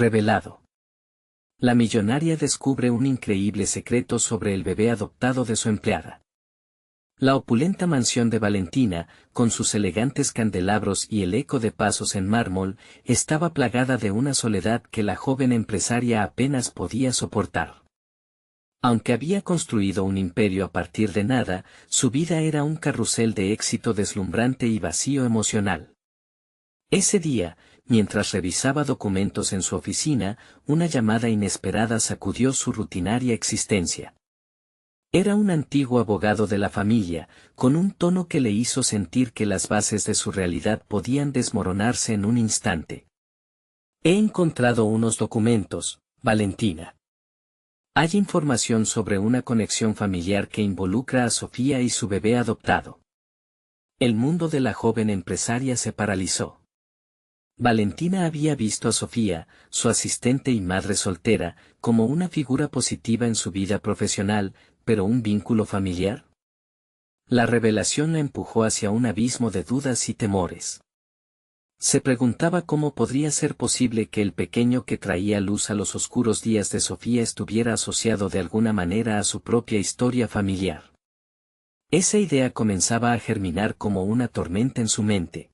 Revelado. La millonaria descubre un increíble secreto sobre el bebé adoptado de su empleada. La opulenta mansión de Valentina, con sus elegantes candelabros y el eco de pasos en mármol, estaba plagada de una soledad que la joven empresaria apenas podía soportar. Aunque había construido un imperio a partir de nada, su vida era un carrusel de éxito deslumbrante y vacío emocional. Ese día, mientras revisaba documentos en su oficina, una llamada inesperada sacudió su rutinaria existencia. Era un antiguo abogado de la familia, con un tono que le hizo sentir que las bases de su realidad podían desmoronarse en un instante. He encontrado unos documentos, Valentina. Hay información sobre una conexión familiar que involucra a Sofía y su bebé adoptado. El mundo de la joven empresaria se paralizó. Valentina había visto a Sofía, su asistente y madre soltera, como una figura positiva en su vida profesional, pero un vínculo familiar. La revelación la empujó hacia un abismo de dudas y temores. Se preguntaba cómo podría ser posible que el pequeño que traía luz a los oscuros días de Sofía estuviera asociado de alguna manera a su propia historia familiar. Esa idea comenzaba a germinar como una tormenta en su mente.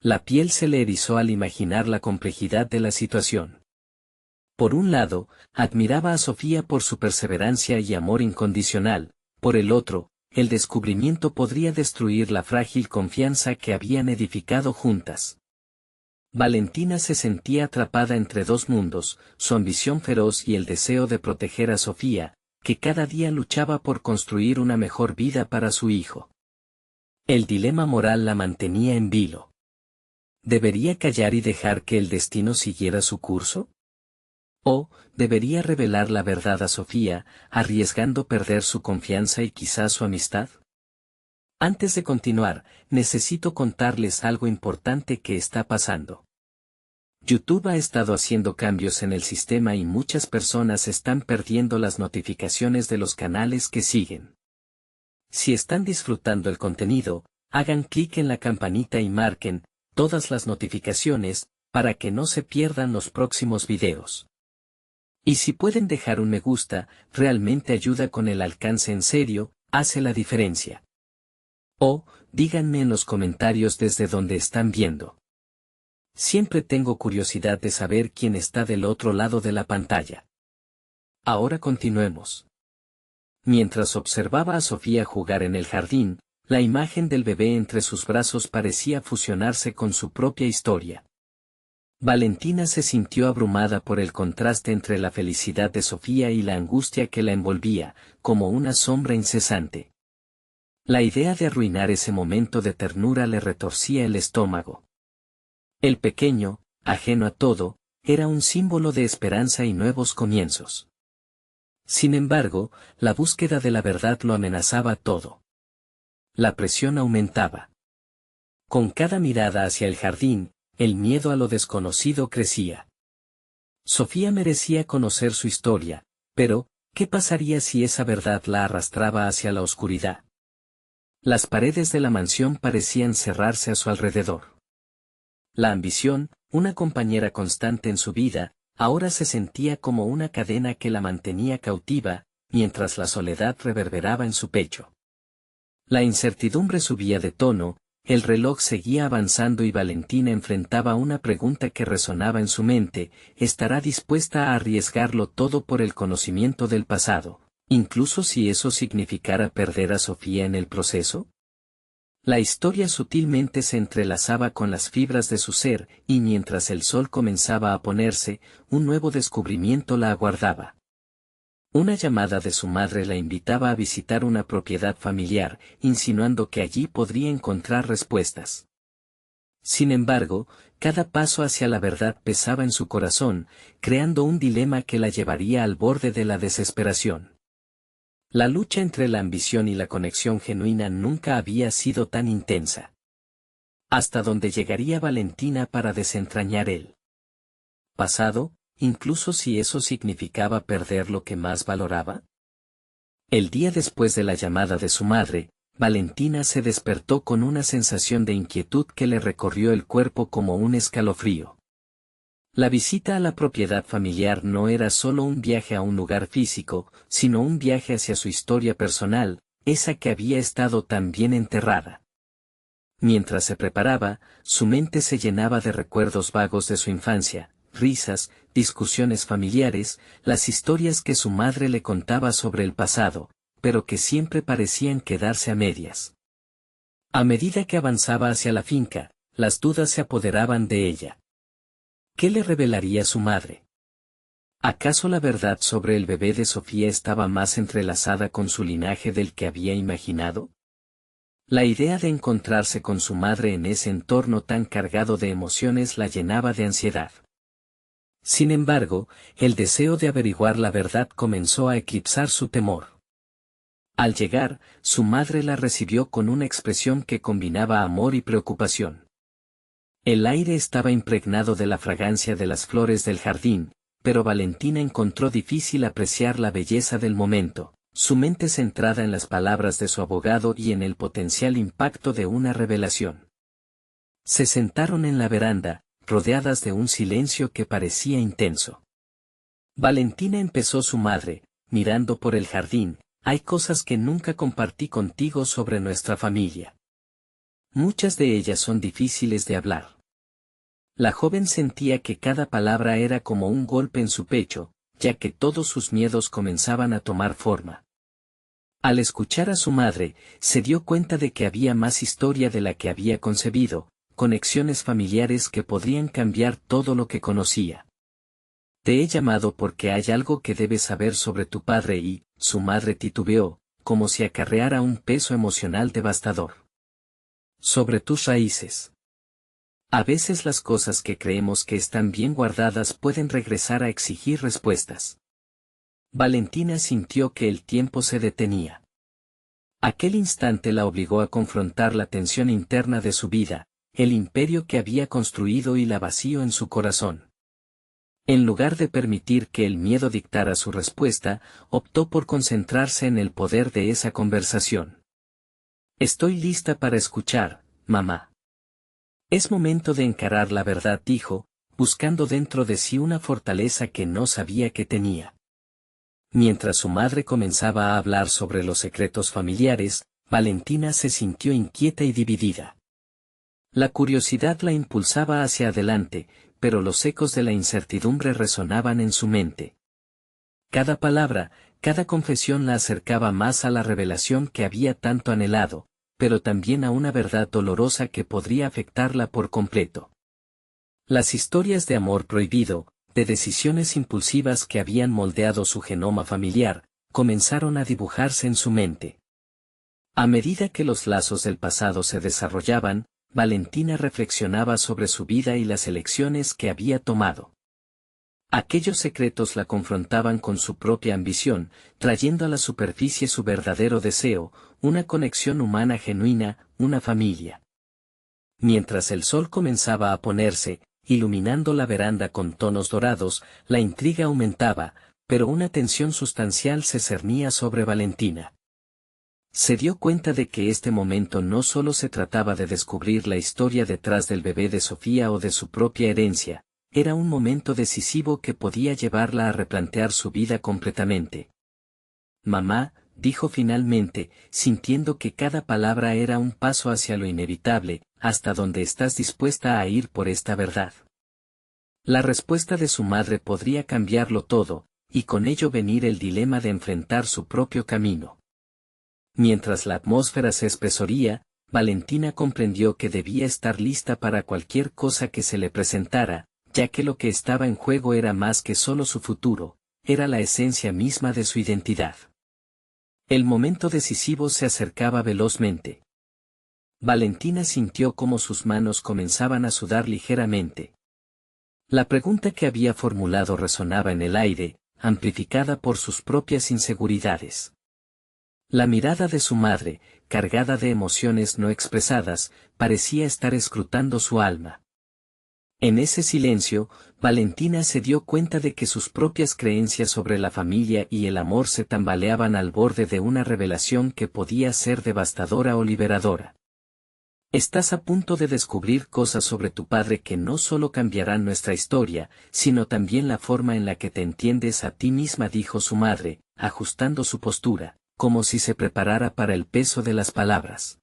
La piel se le erizó al imaginar la complejidad de la situación. Por un lado, admiraba a Sofía por su perseverancia y amor incondicional, por el otro, el descubrimiento podría destruir la frágil confianza que habían edificado juntas. Valentina se sentía atrapada entre dos mundos, su ambición feroz y el deseo de proteger a Sofía, que cada día luchaba por construir una mejor vida para su hijo. El dilema moral la mantenía en vilo. ¿Debería callar y dejar que el destino siguiera su curso? ¿O debería revelar la verdad a Sofía, arriesgando perder su confianza y quizás su amistad? Antes de continuar, necesito contarles algo importante que está pasando. YouTube ha estado haciendo cambios en el sistema y muchas personas están perdiendo las notificaciones de los canales que siguen. Si están disfrutando el contenido, hagan clic en la campanita y marquen todas las notificaciones, para que no se pierdan los próximos videos. Y si pueden dejar un me gusta, realmente ayuda con el alcance en serio, hace la diferencia. O, díganme en los comentarios desde donde están viendo. Siempre tengo curiosidad de saber quién está del otro lado de la pantalla. Ahora continuemos. Mientras observaba a Sofía jugar en el jardín, la imagen del bebé entre sus brazos parecía fusionarse con su propia historia. Valentina se sintió abrumada por el contraste entre la felicidad de Sofía y la angustia que la envolvía, como una sombra incesante. La idea de arruinar ese momento de ternura le retorcía el estómago. El pequeño, ajeno a todo, era un símbolo de esperanza y nuevos comienzos. Sin embargo, la búsqueda de la verdad lo amenazaba todo. La presión aumentaba. Con cada mirada hacia el jardín, el miedo a lo desconocido crecía. Sofía merecía conocer su historia, pero, ¿qué pasaría si esa verdad la arrastraba hacia la oscuridad? Las paredes de la mansión parecían cerrarse a su alrededor. La ambición, una compañera constante en su vida, ahora se sentía como una cadena que la mantenía cautiva, mientras la soledad reverberaba en su pecho. La incertidumbre subía de tono, el reloj seguía avanzando y Valentina enfrentaba una pregunta que resonaba en su mente: ¿estará dispuesta a arriesgarlo todo por el conocimiento del pasado, incluso si eso significara perder a Sofía en el proceso? La historia sutilmente se entrelazaba con las fibras de su ser, y mientras el sol comenzaba a ponerse, un nuevo descubrimiento la aguardaba. Una llamada de su madre la invitaba a visitar una propiedad familiar, insinuando que allí podría encontrar respuestas. Sin embargo, cada paso hacia la verdad pesaba en su corazón, creando un dilema que la llevaría al borde de la desesperación. La lucha entre la ambición y la conexión genuina nunca había sido tan intensa. ¿Hasta dónde llegaría Valentina para desentrañar el pasado, incluso si eso significaba perder lo que más valoraba? El día después de la llamada de su madre, Valentina se despertó con una sensación de inquietud que le recorrió el cuerpo como un escalofrío. La visita a la propiedad familiar no era solo un viaje a un lugar físico, sino un viaje hacia su historia personal, esa que había estado tan bien enterrada. Mientras se preparaba, su mente se llenaba de recuerdos vagos de su infancia, risas, discusiones familiares, las historias que su madre le contaba sobre el pasado, pero que siempre parecían quedarse a medias. A medida que avanzaba hacia la finca, las dudas se apoderaban de ella. ¿Qué le revelaría su madre? ¿Acaso la verdad sobre el bebé de Sofía estaba más entrelazada con su linaje del que había imaginado? La idea de encontrarse con su madre en ese entorno tan cargado de emociones la llenaba de ansiedad. Sin embargo, el deseo de averiguar la verdad comenzó a eclipsar su temor. Al llegar, su madre la recibió con una expresión que combinaba amor y preocupación. El aire estaba impregnado de la fragancia de las flores del jardín, pero Valentina encontró difícil apreciar la belleza del momento, su mente centrada en las palabras de su abogado y en el potencial impacto de una revelación. Se sentaron en la veranda, rodeadas de un silencio que parecía intenso. Valentina, empezó su madre, mirando por el jardín, hay cosas que nunca compartí contigo sobre nuestra familia. Muchas de ellas son difíciles de hablar. La joven sentía que cada palabra era como un golpe en su pecho, ya que todos sus miedos comenzaban a tomar forma. Al escuchar a su madre, se dio cuenta de que había más historia de la que había concebido, conexiones familiares que podrían cambiar todo lo que conocía. Te he llamado porque hay algo que debes saber sobre tu padre y, su madre titubeó, como si acarreara un peso emocional devastador. Sobre tus raíces. A veces las cosas que creemos que están bien guardadas pueden regresar a exigir respuestas. Valentina sintió que el tiempo se detenía. Aquel instante la obligó a confrontar la tensión interna de su vida, el imperio que había construido y la vacío en su corazón. En lugar de permitir que el miedo dictara su respuesta, optó por concentrarse en el poder de esa conversación. Estoy lista para escuchar, mamá. Es momento de encarar la verdad, dijo, buscando dentro de sí una fortaleza que no sabía que tenía. Mientras su madre comenzaba a hablar sobre los secretos familiares, Valentina se sintió inquieta y dividida. La curiosidad la impulsaba hacia adelante, pero los ecos de la incertidumbre resonaban en su mente. Cada palabra, cada confesión la acercaba más a la revelación que había tanto anhelado, pero también a una verdad dolorosa que podría afectarla por completo. Las historias de amor prohibido, de decisiones impulsivas que habían moldeado su genoma familiar, comenzaron a dibujarse en su mente. A medida que los lazos del pasado se desarrollaban, Valentina reflexionaba sobre su vida y las elecciones que había tomado. Aquellos secretos la confrontaban con su propia ambición, trayendo a la superficie su verdadero deseo, una conexión humana genuina, una familia. Mientras el sol comenzaba a ponerse, iluminando la veranda con tonos dorados, la intriga aumentaba, pero una tensión sustancial se cernía sobre Valentina. Se dio cuenta de que este momento no solo se trataba de descubrir la historia detrás del bebé de Sofía o de su propia herencia, era un momento decisivo que podía llevarla a replantear su vida completamente. Mamá, dijo finalmente, sintiendo que cada palabra era un paso hacia lo inevitable, ¿hasta dónde estás dispuesta a ir por esta verdad? La respuesta de su madre podría cambiarlo todo, y con ello venir el dilema de enfrentar su propio camino. Mientras la atmósfera se espesoría, Valentina comprendió que debía estar lista para cualquier cosa que se le presentara, ya que lo que estaba en juego era más que solo su futuro, era la esencia misma de su identidad. El momento decisivo se acercaba velozmente. Valentina sintió cómo sus manos comenzaban a sudar ligeramente. La pregunta que había formulado resonaba en el aire, amplificada por sus propias inseguridades. La mirada de su madre, cargada de emociones no expresadas, parecía estar escrutando su alma. En ese silencio, Valentina se dio cuenta de que sus propias creencias sobre la familia y el amor se tambaleaban al borde de una revelación que podía ser devastadora o liberadora. Estás a punto de descubrir cosas sobre tu padre que no solo cambiarán nuestra historia, sino también la forma en la que te entiendes a ti misma, dijo su madre, ajustando su postura, como si se preparara para el peso de las palabras.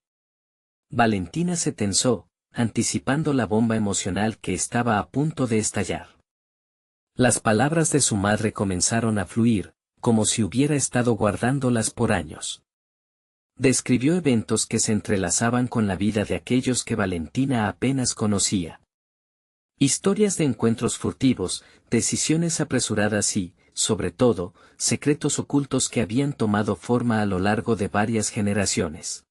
Valentina se tensó, anticipando la bomba emocional que estaba a punto de estallar. Las palabras de su madre comenzaron a fluir, como si hubiera estado guardándolas por años. Describió eventos que se entrelazaban con la vida de aquellos que Valentina apenas conocía. Historias de encuentros furtivos, decisiones apresuradas y, sobre todo, secretos ocultos que habían tomado forma a lo largo de varias generaciones.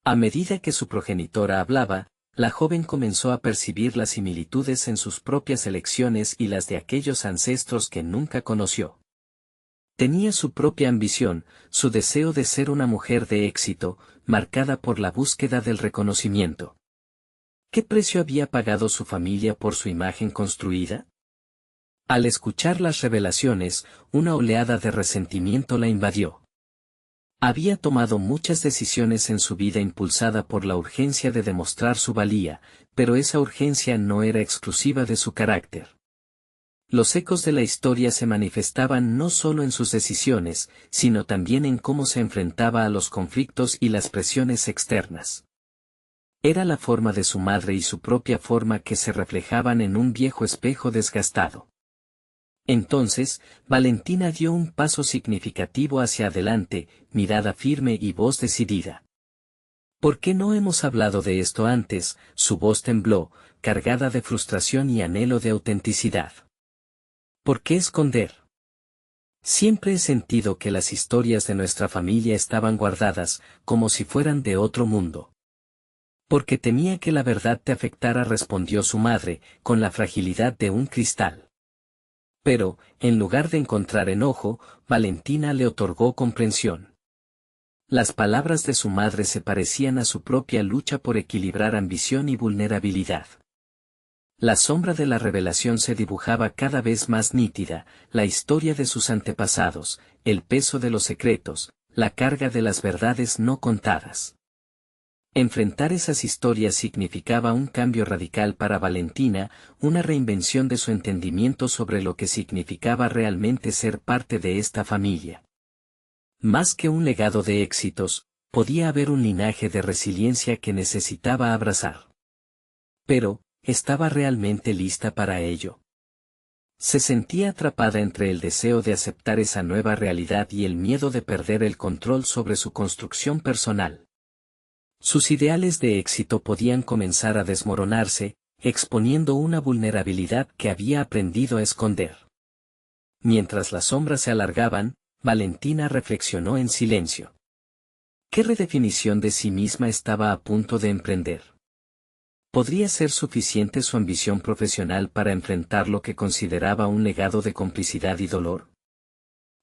A medida que su progenitora hablaba, la joven comenzó a percibir las similitudes en sus propias elecciones y las de aquellos ancestros que nunca conoció. Tenía su propia ambición, su deseo de ser una mujer de éxito, marcada por la búsqueda del reconocimiento. ¿Qué precio había pagado su familia por su imagen construida? Al escuchar las revelaciones, una oleada de resentimiento la invadió. Había tomado muchas decisiones en su vida impulsada por la urgencia de demostrar su valía, pero esa urgencia no era exclusiva de su carácter. Los ecos de la historia se manifestaban no solo en sus decisiones, sino también en cómo se enfrentaba a los conflictos y las presiones externas. Era la forma de su madre y su propia forma que se reflejaban en un viejo espejo desgastado. Entonces, Valentina dio un paso significativo hacia adelante, mirada firme y voz decidida. ¿Por qué no hemos hablado de esto antes? Su voz tembló, cargada de frustración y anhelo de autenticidad. ¿Por qué esconder? Siempre he sentido que las historias de nuestra familia estaban guardadas, como si fueran de otro mundo. Porque temía que la verdad te afectara, respondió su madre, con la fragilidad de un cristal. Pero, en lugar de encontrar enojo, Valentina le otorgó comprensión. Las palabras de su madre se parecían a su propia lucha por equilibrar ambición y vulnerabilidad. La sombra de la revelación se dibujaba cada vez más nítida, la historia de sus antepasados, el peso de los secretos, la carga de las verdades no contadas. Enfrentar esas historias significaba un cambio radical para Valentina, una reinvención de su entendimiento sobre lo que significaba realmente ser parte de esta familia. Más que un legado de éxitos, podía haber un linaje de resiliencia que necesitaba abrazar. Pero, ¿estaba realmente lista para ello? Se sentía atrapada entre el deseo de aceptar esa nueva realidad y el miedo de perder el control sobre su construcción personal. Sus ideales de éxito podían comenzar a desmoronarse, exponiendo una vulnerabilidad que había aprendido a esconder. Mientras las sombras se alargaban, Valentina reflexionó en silencio. ¿Qué redefinición de sí misma estaba a punto de emprender? ¿Podría ser suficiente su ambición profesional para enfrentar lo que consideraba un legado de complicidad y dolor?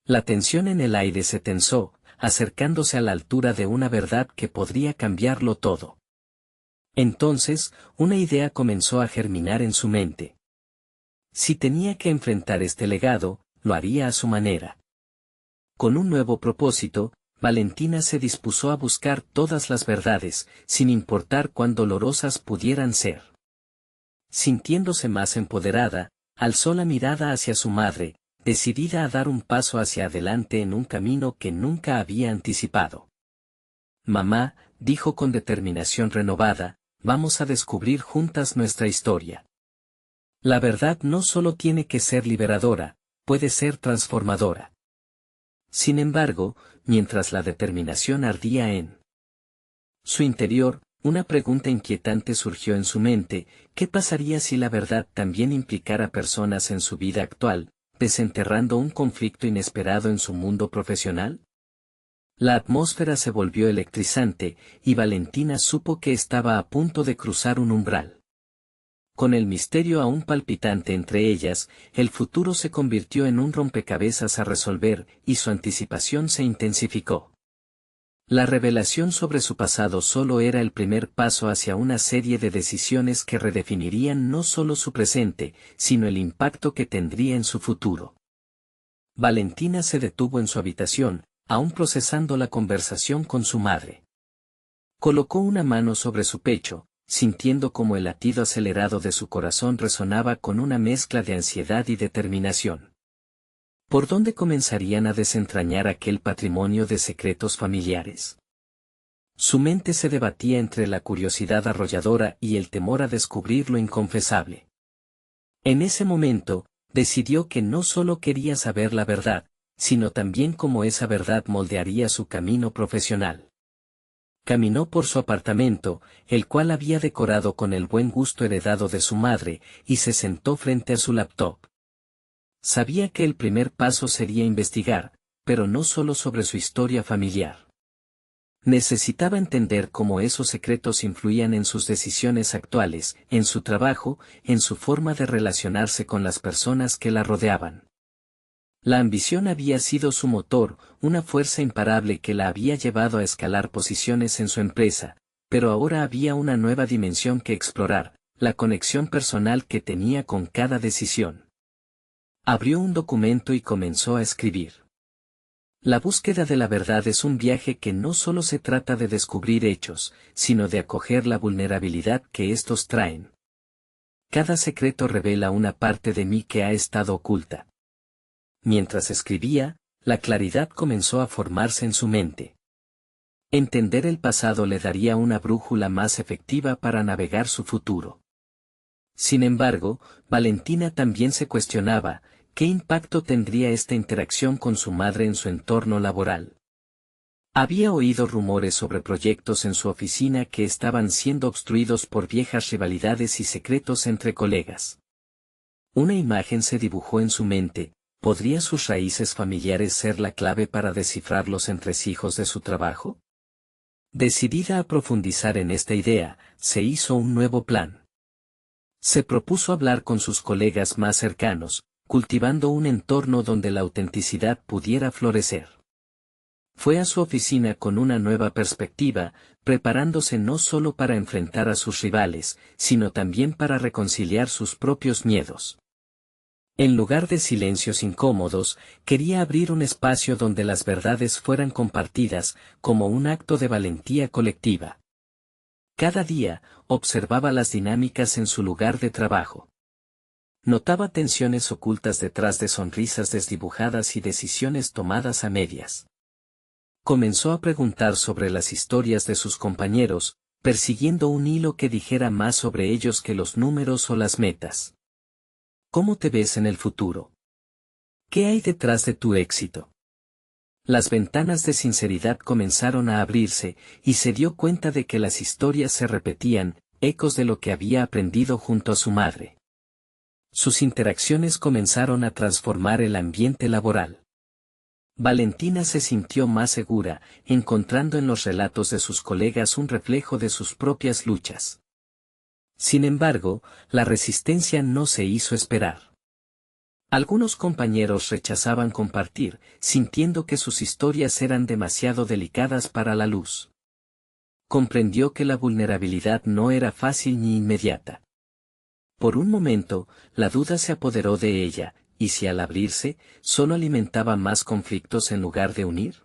La tensión en el aire se tensó, acercándose a la altura de una verdad que podría cambiarlo todo. Entonces, una idea comenzó a germinar en su mente. Si tenía que enfrentar este legado, lo haría a su manera. Con un nuevo propósito, Valentina se dispuso a buscar todas las verdades, sin importar cuán dolorosas pudieran ser. Sintiéndose más empoderada, alzó la mirada hacia su madre, decidida a dar un paso hacia adelante en un camino que nunca había anticipado. Mamá, dijo con determinación renovada, vamos a descubrir juntas nuestra historia. La verdad no solo tiene que ser liberadora, puede ser transformadora. Sin embargo, mientras la determinación ardía en su interior, una pregunta inquietante surgió en su mente: ¿qué pasaría si la verdad también implicara personas en su vida actual, desenterrando un conflicto inesperado en su mundo profesional? La atmósfera se volvió electrizante, y Valentina supo que estaba a punto de cruzar un umbral. Con el misterio aún palpitante entre ellas, el futuro se convirtió en un rompecabezas a resolver, y su anticipación se intensificó. La revelación sobre su pasado solo era el primer paso hacia una serie de decisiones que redefinirían no solo su presente, sino el impacto que tendría en su futuro. Valentina se detuvo en su habitación, aún procesando la conversación con su madre. Colocó una mano sobre su pecho, sintiendo como el latido acelerado de su corazón resonaba con una mezcla de ansiedad y determinación. ¿Por dónde comenzarían a desentrañar aquel patrimonio de secretos familiares? Su mente se debatía entre la curiosidad arrolladora y el temor a descubrir lo inconfesable. En ese momento, decidió que no solo quería saber la verdad, sino también cómo esa verdad moldearía su camino profesional. Caminó por su apartamento, el cual había decorado con el buen gusto heredado de su madre, y se sentó frente a su laptop. Sabía que el primer paso sería investigar, pero no solo sobre su historia familiar. Necesitaba entender cómo esos secretos influían en sus decisiones actuales, en su trabajo, en su forma de relacionarse con las personas que la rodeaban. La ambición había sido su motor, una fuerza imparable que la había llevado a escalar posiciones en su empresa, pero ahora había una nueva dimensión que explorar, la conexión personal que tenía con cada decisión. Abrió un documento y comenzó a escribir. La búsqueda de la verdad es un viaje que no solo se trata de descubrir hechos, sino de acoger la vulnerabilidad que estos traen. Cada secreto revela una parte de mí que ha estado oculta. Mientras escribía, la claridad comenzó a formarse en su mente. Entender el pasado le daría una brújula más efectiva para navegar su futuro. Sin embargo, Valentina también se cuestionaba, ¿qué impacto tendría esta interacción con su madre en su entorno laboral? Había oído rumores sobre proyectos en su oficina que estaban siendo obstruidos por viejas rivalidades y secretos entre colegas. Una imagen se dibujó en su mente. ¿Podría sus raíces familiares ser la clave para descifrar los entresijos de su trabajo? Decidida a profundizar en esta idea, se hizo un nuevo plan. Se propuso hablar con sus colegas más cercanos, cultivando un entorno donde la autenticidad pudiera florecer. Fue a su oficina con una nueva perspectiva, preparándose no solo para enfrentar a sus rivales, sino también para reconciliar sus propios miedos. En lugar de silencios incómodos, quería abrir un espacio donde las verdades fueran compartidas, como un acto de valentía colectiva. Cada día, observaba las dinámicas en su lugar de trabajo. Notaba tensiones ocultas detrás de sonrisas desdibujadas y decisiones tomadas a medias. Comenzó a preguntar sobre las historias de sus compañeros, persiguiendo un hilo que dijera más sobre ellos que los números o las metas. ¿Cómo te ves en el futuro? ¿Qué hay detrás de tu éxito? Las ventanas de sinceridad comenzaron a abrirse, y se dio cuenta de que las historias se repetían, ecos de lo que había aprendido junto a su madre. Sus interacciones comenzaron a transformar el ambiente laboral. Valentina se sintió más segura, encontrando en los relatos de sus colegas un reflejo de sus propias luchas. Sin embargo, la resistencia no se hizo esperar. Algunos compañeros rechazaban compartir, sintiendo que sus historias eran demasiado delicadas para la luz. Comprendió que la vulnerabilidad no era fácil ni inmediata. Por un momento, la duda se apoderó de ella, ¿y si al abrirse, solo alimentaba más conflictos en lugar de unir?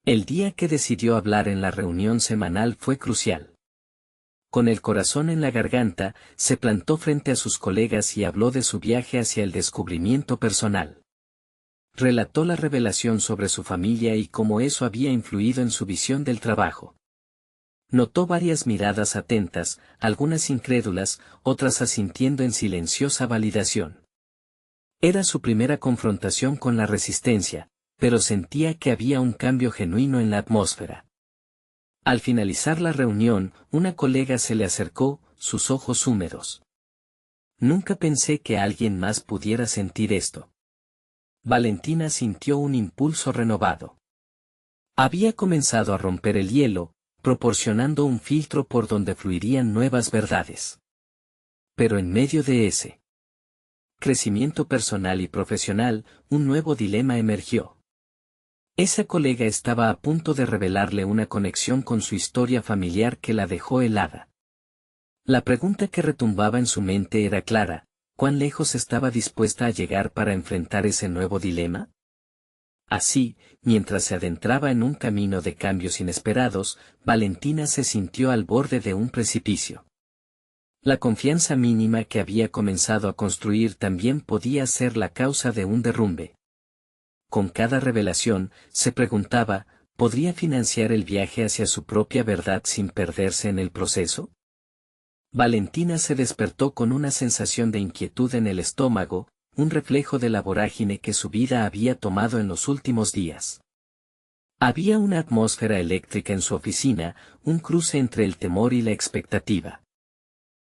El día que decidió hablar en la reunión semanal fue crucial. Con el corazón en la garganta, se plantó frente a sus colegas y habló de su viaje hacia el descubrimiento personal. Relató la revelación sobre su familia y cómo eso había influido en su visión del trabajo. Notó varias miradas atentas, algunas incrédulas, otras asintiendo en silenciosa validación. Era su primera confrontación con la resistencia, pero sentía que había un cambio genuino en la atmósfera. Al finalizar la reunión, una colega se le acercó, sus ojos húmedos. Nunca pensé que alguien más pudiera sentir esto. Valentina sintió un impulso renovado. Había comenzado a romper el hielo, proporcionando un filtro por donde fluirían nuevas verdades. Pero en medio de ese crecimiento personal y profesional, un nuevo dilema emergió. Esa colega estaba a punto de revelarle una conexión con su historia familiar que la dejó helada. La pregunta que retumbaba en su mente era clara: ¿cuán lejos estaba dispuesta a llegar para enfrentar ese nuevo dilema? Así, mientras se adentraba en un camino de cambios inesperados, Valentina se sintió al borde de un precipicio. La confianza mínima que había comenzado a construir también podía ser la causa de un derrumbe. Con cada revelación, se preguntaba, ¿podría financiar el viaje hacia su propia verdad sin perderse en el proceso? Valentina se despertó con una sensación de inquietud en el estómago, un reflejo de la vorágine que su vida había tomado en los últimos días. Había una atmósfera eléctrica en su oficina, un cruce entre el temor y la expectativa.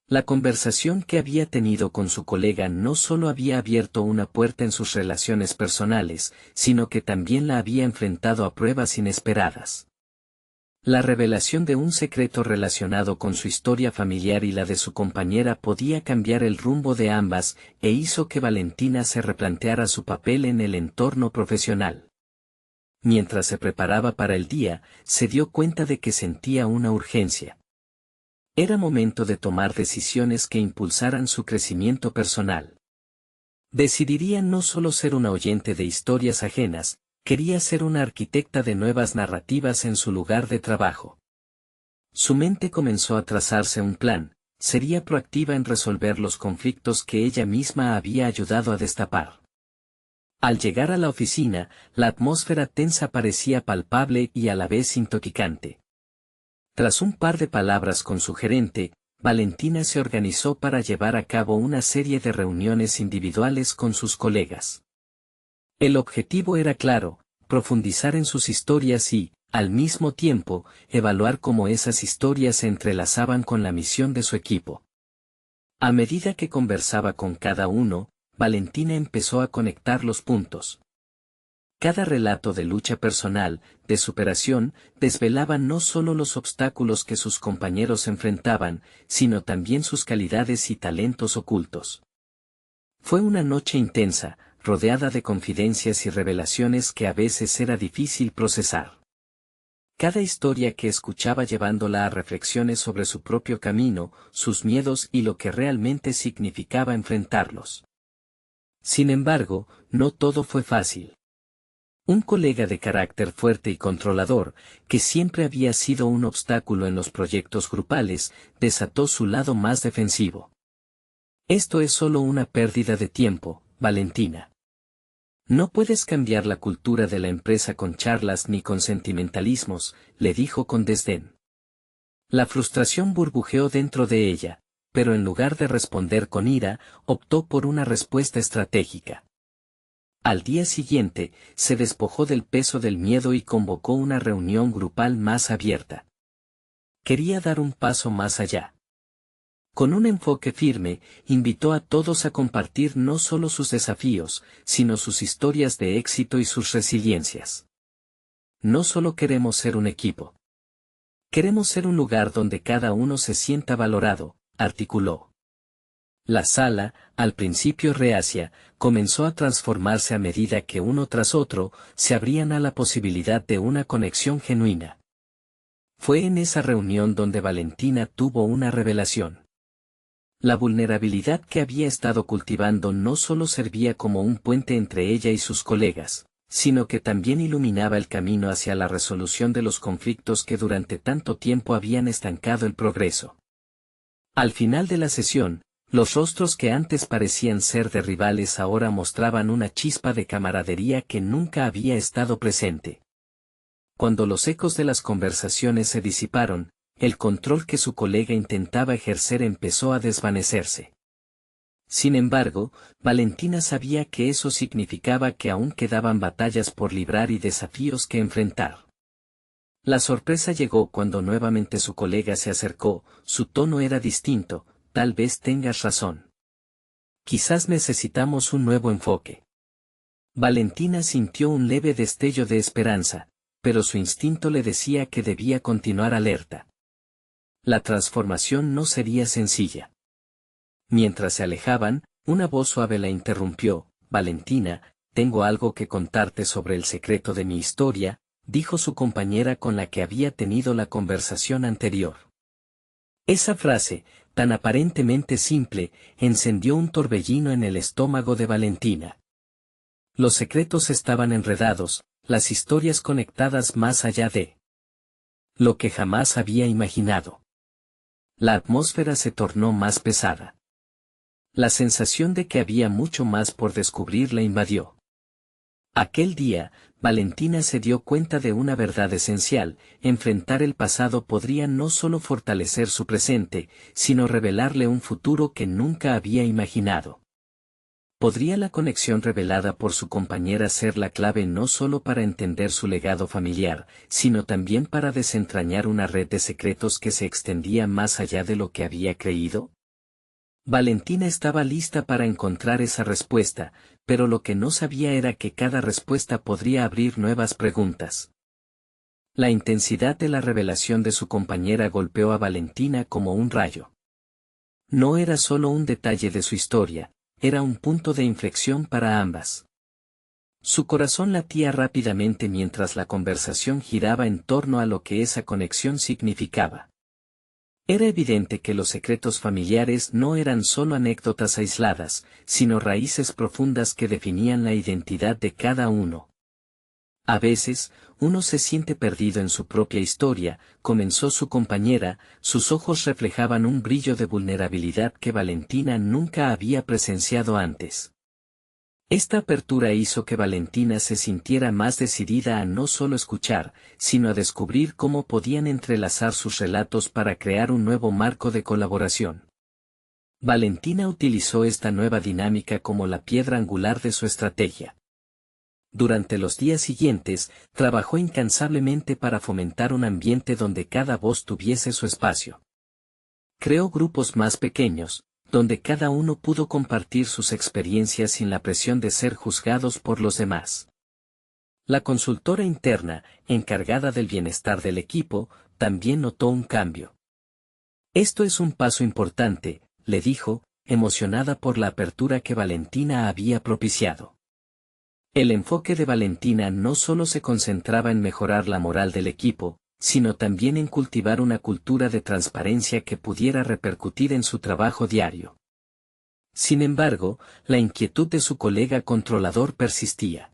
La conversación que había tenido con su colega no solo había abierto una puerta en sus relaciones personales, sino que también la había enfrentado a pruebas inesperadas. La revelación de un secreto relacionado con su historia familiar y la de su compañera podía cambiar el rumbo de ambas, e hizo que Valentina se replanteara su papel en el entorno profesional. Mientras se preparaba para el día, se dio cuenta de que sentía una urgencia. Era momento de tomar decisiones que impulsaran su crecimiento personal. Decidiría no solo ser una oyente de historias ajenas, quería ser una arquitecta de nuevas narrativas en su lugar de trabajo. Su mente comenzó a trazarse un plan, sería proactiva en resolver los conflictos que ella misma había ayudado a destapar. Al llegar a la oficina, la atmósfera tensa parecía palpable y a la vez intoxicante. Tras un par de palabras con su gerente, Valentina se organizó para llevar a cabo una serie de reuniones individuales con sus colegas. El objetivo era claro, profundizar en sus historias y, al mismo tiempo, evaluar cómo esas historias se entrelazaban con la misión de su equipo. A medida que conversaba con cada uno, Valentina empezó a conectar los puntos. Cada relato de lucha personal, de superación, desvelaba no solo los obstáculos que sus compañeros enfrentaban, sino también sus calidades y talentos ocultos. Fue una noche intensa, rodeada de confidencias y revelaciones que a veces era difícil procesar. Cada historia que escuchaba llevándola a reflexiones sobre su propio camino, sus miedos y lo que realmente significaba enfrentarlos. Sin embargo, no todo fue fácil. Un colega de carácter fuerte y controlador, que siempre había sido un obstáculo en los proyectos grupales, desató su lado más defensivo. Esto es solo una pérdida de tiempo, Valentina. No puedes cambiar la cultura de la empresa con charlas ni con sentimentalismos, le dijo con desdén. La frustración burbujeó dentro de ella, pero en lugar de responder con ira, optó por una respuesta estratégica. Al día siguiente, se despojó del peso del miedo y convocó una reunión grupal más abierta. Quería dar un paso más allá. Con un enfoque firme, invitó a todos a compartir no solo sus desafíos, sino sus historias de éxito y sus resiliencias. No solo queremos ser un equipo. Queremos ser un lugar donde cada uno se sienta valorado, articuló. La sala, al principio reacia, comenzó a transformarse a medida que uno tras otro se abrían a la posibilidad de una conexión genuina. Fue en esa reunión donde Valentina tuvo una revelación. La vulnerabilidad que había estado cultivando no solo servía como un puente entre ella y sus colegas, sino que también iluminaba el camino hacia la resolución de los conflictos que durante tanto tiempo habían estancado el progreso. Al final de la sesión, los rostros que antes parecían ser de rivales ahora mostraban una chispa de camaradería que nunca había estado presente. Cuando los ecos de las conversaciones se disiparon, el control que su colega intentaba ejercer empezó a desvanecerse. Sin embargo, Valentina sabía que eso significaba que aún quedaban batallas por librar y desafíos que enfrentar. La sorpresa llegó cuando nuevamente su colega se acercó, su tono era distinto, tal vez tengas razón. Quizás necesitamos un nuevo enfoque. Valentina sintió un leve destello de esperanza, pero su instinto le decía que debía continuar alerta. La transformación no sería sencilla. Mientras se alejaban, una voz suave la interrumpió. Valentina, tengo algo que contarte sobre el secreto de mi historia, dijo su compañera con la que había tenido la conversación anterior. Esa frase, tan aparentemente simple, encendió un torbellino en el estómago de Valentina. Los secretos estaban enredados, las historias conectadas más allá de lo que jamás había imaginado. La atmósfera se tornó más pesada. La sensación de que había mucho más por descubrir la invadió. Aquel día, Valentina se dio cuenta de una verdad esencial: enfrentar el pasado podría no solo fortalecer su presente, sino revelarle un futuro que nunca había imaginado. ¿Podría la conexión revelada por su compañera ser la clave no solo para entender su legado familiar, sino también para desentrañar una red de secretos que se extendía más allá de lo que había creído? Valentina estaba lista para encontrar esa respuesta, pero lo que no sabía era que cada respuesta podría abrir nuevas preguntas. La intensidad de la revelación de su compañera golpeó a Valentina como un rayo. No era solo un detalle de su historia, era un punto de inflexión para ambas. Su corazón latía rápidamente mientras la conversación giraba en torno a lo que esa conexión significaba. Era evidente que los secretos familiares no eran solo anécdotas aisladas, sino raíces profundas que definían la identidad de cada uno. A veces, uno se siente perdido en su propia historia, comenzó su compañera, sus ojos reflejaban un brillo de vulnerabilidad que Valentina nunca había presenciado antes. Esta apertura hizo que Valentina se sintiera más decidida a no solo escuchar, sino a descubrir cómo podían entrelazar sus relatos para crear un nuevo marco de colaboración. Valentina utilizó esta nueva dinámica como la piedra angular de su estrategia. Durante los días siguientes, trabajó incansablemente para fomentar un ambiente donde cada voz tuviese su espacio. Creó grupos más pequeños, donde cada uno pudo compartir sus experiencias sin la presión de ser juzgados por los demás. La consultora interna, encargada del bienestar del equipo, también notó un cambio. Esto es un paso importante, le dijo, emocionada por la apertura que Valentina había propiciado. El enfoque de Valentina no solo se concentraba en mejorar la moral del equipo, sino también en cultivar una cultura de transparencia que pudiera repercutir en su trabajo diario. Sin embargo, la inquietud de su colega controlador persistía.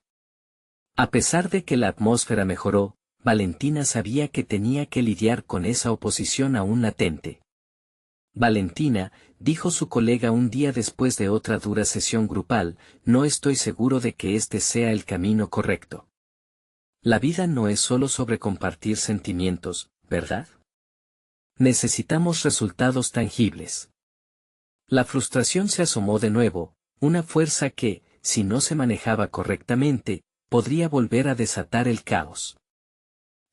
A pesar de que la atmósfera mejoró, Valentina sabía que tenía que lidiar con esa oposición aún latente. Valentina, dijo su colega un día después de otra dura sesión grupal, no estoy seguro de que este sea el camino correcto. La vida no es solo sobre compartir sentimientos, ¿verdad? Necesitamos resultados tangibles. La frustración se asomó de nuevo, una fuerza que, si no se manejaba correctamente, podría volver a desatar el caos.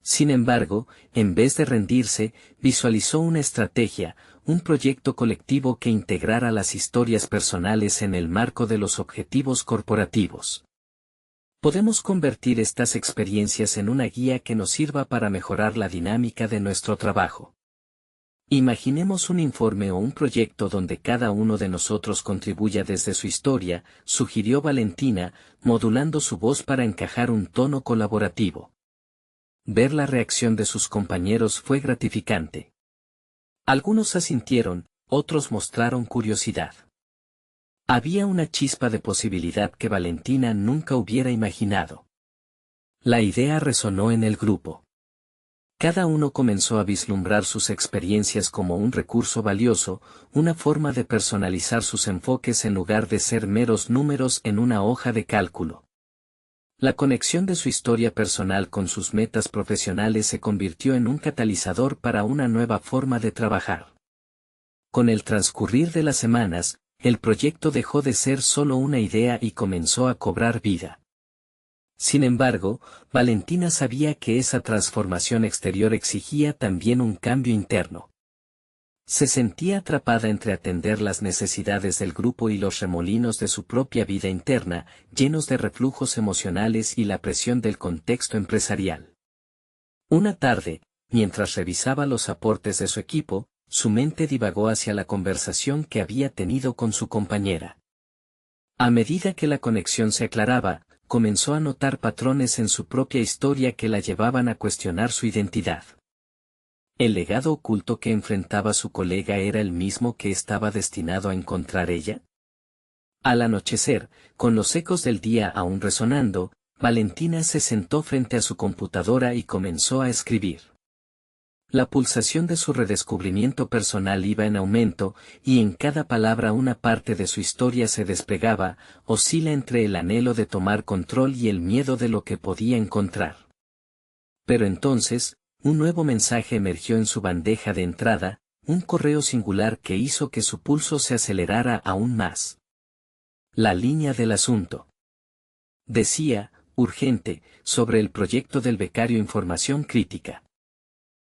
Sin embargo, en vez de rendirse, visualizó una estrategia, un proyecto colectivo que integrara las historias personales en el marco de los objetivos corporativos. Podemos convertir estas experiencias en una guía que nos sirva para mejorar la dinámica de nuestro trabajo. Imaginemos un informe o un proyecto donde cada uno de nosotros contribuya desde su historia, sugirió Valentina, modulando su voz para encajar un tono colaborativo. Ver la reacción de sus compañeros fue gratificante. Algunos asintieron, otros mostraron curiosidad. Había una chispa de posibilidad que Valentina nunca hubiera imaginado. La idea resonó en el grupo. Cada uno comenzó a vislumbrar sus experiencias como un recurso valioso, una forma de personalizar sus enfoques en lugar de ser meros números en una hoja de cálculo. La conexión de su historia personal con sus metas profesionales se convirtió en un catalizador para una nueva forma de trabajar. Con el transcurrir de las semanas, el proyecto dejó de ser solo una idea y comenzó a cobrar vida. Sin embargo, Valentina sabía que esa transformación exterior exigía también un cambio interno. Se sentía atrapada entre atender las necesidades del grupo y los remolinos de su propia vida interna, llenos de reflujos emocionales y la presión del contexto empresarial. Una tarde, mientras revisaba los aportes de su equipo, su mente divagó hacia la conversación que había tenido con su compañera. A medida que la conexión se aclaraba, comenzó a notar patrones en su propia historia que la llevaban a cuestionar su identidad. ¿El legado oculto que enfrentaba su colega era el mismo que estaba destinado a encontrar ella? Al anochecer, con los ecos del día aún resonando, Valentina se sentó frente a su computadora y comenzó a escribir. La pulsación de su redescubrimiento personal iba en aumento, y en cada palabra una parte de su historia se desplegaba, oscila entre el anhelo de tomar control y el miedo de lo que podía encontrar. Pero entonces, un nuevo mensaje emergió en su bandeja de entrada, un correo singular que hizo que su pulso se acelerara aún más. La línea del asunto. Decía, urgente, sobre el proyecto del becario Información Crítica.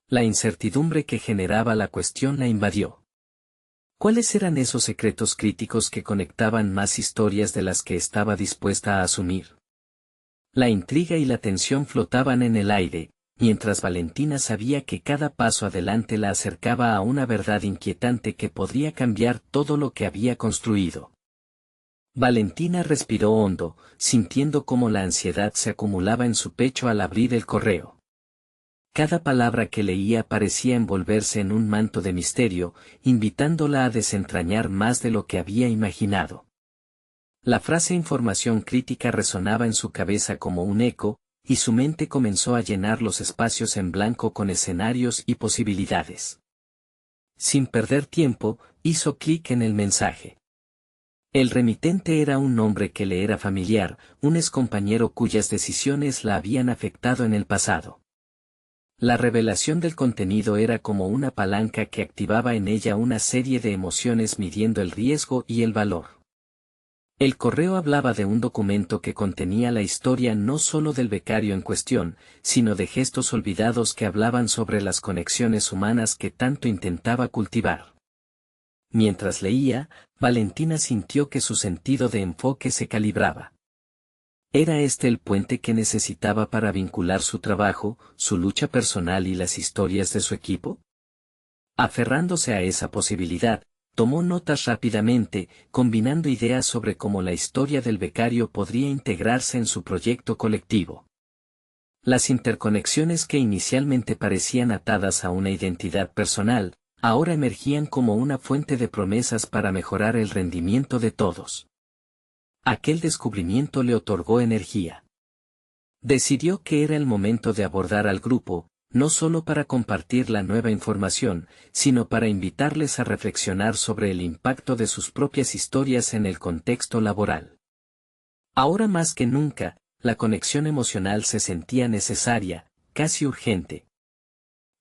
La incertidumbre que generaba la cuestión la invadió. ¿Cuáles eran esos secretos críticos que conectaban más historias de las que estaba dispuesta a asumir? La intriga y la tensión flotaban en el aire, mientras Valentina sabía que cada paso adelante la acercaba a una verdad inquietante que podría cambiar todo lo que había construido. Valentina respiró hondo, sintiendo cómo la ansiedad se acumulaba en su pecho al abrir el correo. Cada palabra que leía parecía envolverse en un manto de misterio, invitándola a desentrañar más de lo que había imaginado. La frase información crítica resonaba en su cabeza como un eco, y su mente comenzó a llenar los espacios en blanco con escenarios y posibilidades. Sin perder tiempo, hizo clic en el mensaje. El remitente era un nombre que le era familiar, un excompañero cuyas decisiones la habían afectado en el pasado. La revelación del contenido era como una palanca que activaba en ella una serie de emociones midiendo el riesgo y el valor. El correo hablaba de un documento que contenía la historia no solo del becario en cuestión, sino de gestos olvidados que hablaban sobre las conexiones humanas que tanto intentaba cultivar. Mientras leía, Valentina sintió que su sentido de enfoque se calibraba. ¿Era este el puente que necesitaba para vincular su trabajo, su lucha personal y las historias de su equipo? Aferrándose a esa posibilidad, tomó notas rápidamente, combinando ideas sobre cómo la historia del becario podría integrarse en su proyecto colectivo. Las interconexiones que inicialmente parecían atadas a una identidad personal, ahora emergían como una fuente de promesas para mejorar el rendimiento de todos. Aquel descubrimiento le otorgó energía. Decidió que era el momento de abordar al grupo, no solo para compartir la nueva información, sino para invitarles a reflexionar sobre el impacto de sus propias historias en el contexto laboral. Ahora más que nunca, la conexión emocional se sentía necesaria, casi urgente.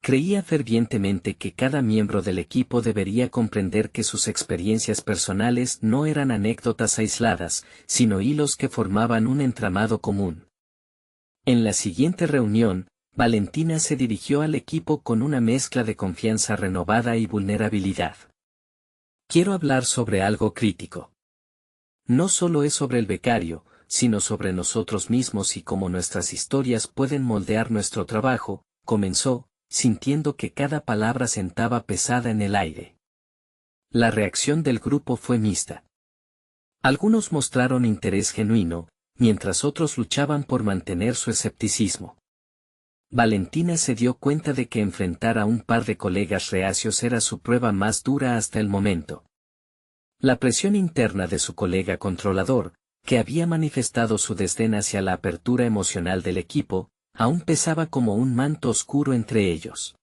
Creía fervientemente que cada miembro del equipo debería comprender que sus experiencias personales no eran anécdotas aisladas, sino hilos que formaban un entramado común. En la siguiente reunión, Valentina se dirigió al equipo con una mezcla de confianza renovada y vulnerabilidad. Quiero hablar sobre algo crítico. No solo es sobre el becario, sino sobre nosotros mismos y cómo nuestras historias pueden moldear nuestro trabajo, comenzó, sintiendo que cada palabra sentaba pesada en el aire. La reacción del grupo fue mixta. Algunos mostraron interés genuino, mientras otros luchaban por mantener su escepticismo. Valentina se dio cuenta de que enfrentar a un par de colegas reacios era su prueba más dura hasta el momento. La presión interna de su colega controlador, que había manifestado su desdén hacia la apertura emocional del equipo, aún pesaba como un manto oscuro entre ellos.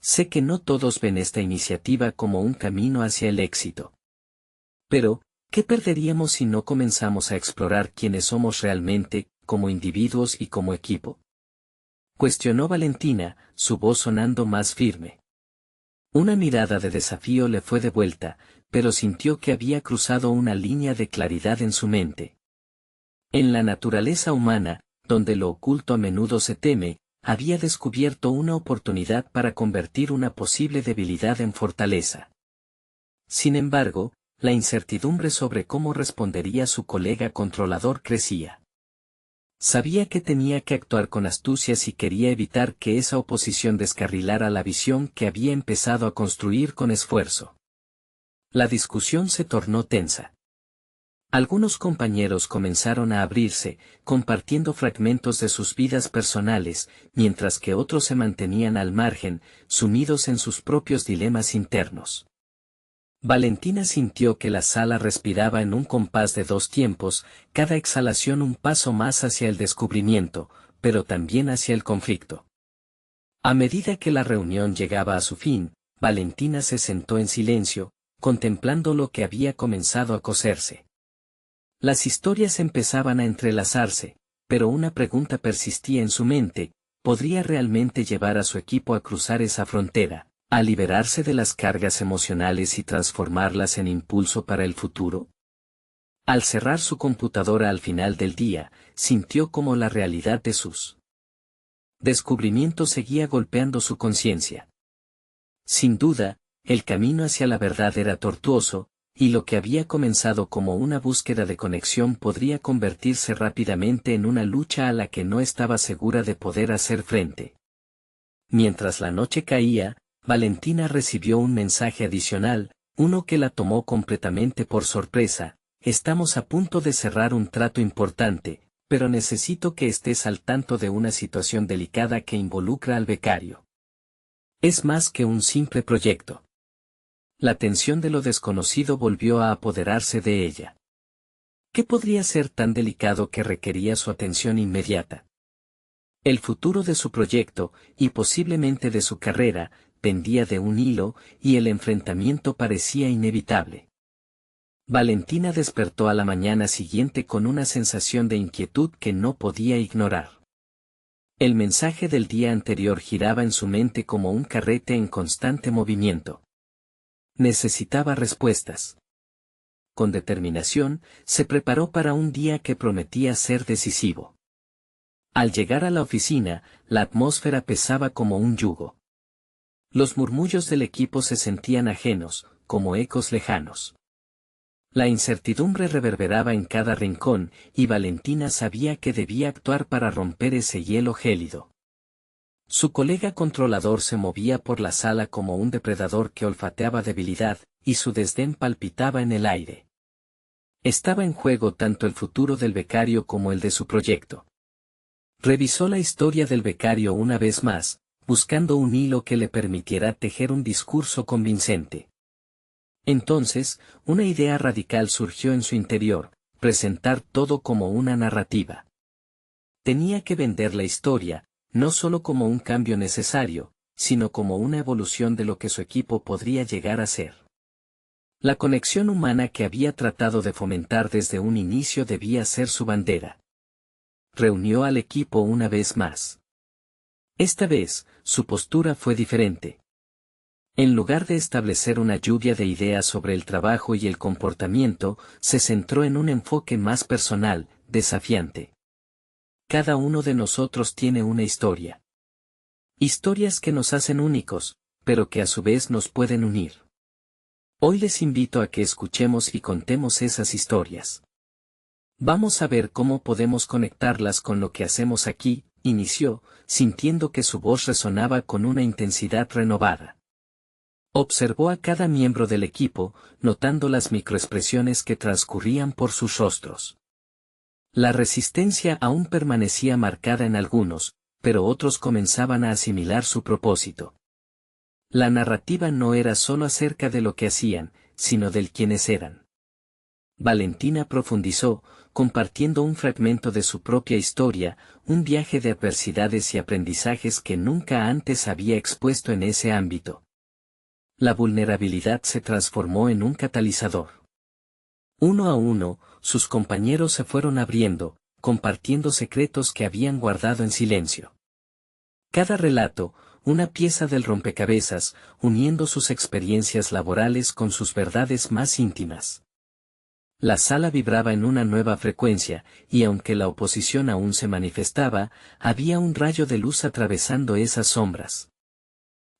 Sé que no todos ven esta iniciativa como un camino hacia el éxito. Pero, ¿qué perderíamos si no comenzamos a explorar quiénes somos realmente, como individuos y como equipo? Cuestionó Valentina, su voz sonando más firme. Una mirada de desafío le fue devuelta, pero sintió que había cruzado una línea de claridad en su mente. En la naturaleza humana, donde lo oculto a menudo se teme, había descubierto una oportunidad para convertir una posible debilidad en fortaleza. Sin embargo, la incertidumbre sobre cómo respondería su colega controlador crecía. Sabía que tenía que actuar con astucia si quería evitar que esa oposición descarrilara la visión que había empezado a construir con esfuerzo. La discusión se tornó tensa. Algunos compañeros comenzaron a abrirse, compartiendo fragmentos de sus vidas personales, mientras que otros se mantenían al margen, sumidos en sus propios dilemas internos. Valentina sintió que la sala respiraba en un compás de dos tiempos, cada exhalación un paso más hacia el descubrimiento, pero también hacia el conflicto. A medida que la reunión llegaba a su fin, Valentina se sentó en silencio, contemplando lo que había comenzado a cocerse. Las historias empezaban a entrelazarse, pero una pregunta persistía en su mente: ¿podría realmente llevar a su equipo a cruzar esa frontera, a liberarse de las cargas emocionales y transformarlas en impulso para el futuro? Al cerrar su computadora al final del día, sintió como la realidad de sus descubrimientos seguía golpeando su conciencia. Sin duda, el camino hacia la verdad era tortuoso, y lo que había comenzado como una búsqueda de conexión podría convertirse rápidamente en una lucha a la que no estaba segura de poder hacer frente. Mientras la noche caía, Valentina recibió un mensaje adicional, uno que la tomó completamente por sorpresa: estamos a punto de cerrar un trato importante, pero necesito que estés al tanto de una situación delicada que involucra al becario. Es más que un simple proyecto. La tensión de lo desconocido volvió a apoderarse de ella. ¿Qué podría ser tan delicado que requería su atención inmediata? El futuro de su proyecto, y posiblemente de su carrera, pendía de un hilo, y el enfrentamiento parecía inevitable. Valentina despertó a la mañana siguiente con una sensación de inquietud que no podía ignorar. El mensaje del día anterior giraba en su mente como un carrete en constante movimiento. Necesitaba respuestas. Con determinación, se preparó para un día que prometía ser decisivo. Al llegar a la oficina, la atmósfera pesaba como un yugo. Los murmullos del equipo se sentían ajenos, como ecos lejanos. La incertidumbre reverberaba en cada rincón, y Valentina sabía que debía actuar para romper ese hielo gélido. Su colega controlador se movía por la sala como un depredador que olfateaba debilidad, y su desdén palpitaba en el aire. Estaba en juego tanto el futuro del becario como el de su proyecto. Revisó la historia del becario una vez más, buscando un hilo que le permitiera tejer un discurso convincente. Entonces, una idea radical surgió en su interior: presentar todo como una narrativa. Tenía que vender la historia, no solo como un cambio necesario, sino como una evolución de lo que su equipo podría llegar a ser. La conexión humana que había tratado de fomentar desde un inicio debía ser su bandera. Reunió al equipo una vez más. Esta vez, su postura fue diferente. En lugar de establecer una lluvia de ideas sobre el trabajo y el comportamiento, se centró en un enfoque más personal, desafiante. Cada uno de nosotros tiene una historia. Historias que nos hacen únicos, pero que a su vez nos pueden unir. Hoy les invito a que escuchemos y contemos esas historias. Vamos a ver cómo podemos conectarlas con lo que hacemos aquí, inició, sintiendo que su voz resonaba con una intensidad renovada. Observó a cada miembro del equipo, notando las microexpresiones que transcurrían por sus rostros. La resistencia aún permanecía marcada en algunos, pero otros comenzaban a asimilar su propósito. La narrativa no era solo acerca de lo que hacían, sino del quiénes eran. Valentina profundizó, compartiendo un fragmento de su propia historia, un viaje de adversidades y aprendizajes que nunca antes había expuesto en ese ámbito. La vulnerabilidad se transformó en un catalizador. Uno a uno, sus compañeros se fueron abriendo, compartiendo secretos que habían guardado en silencio. Cada relato, una pieza del rompecabezas, uniendo sus experiencias laborales con sus verdades más íntimas. La sala vibraba en una nueva frecuencia, y aunque la oposición aún se manifestaba, había un rayo de luz atravesando esas sombras.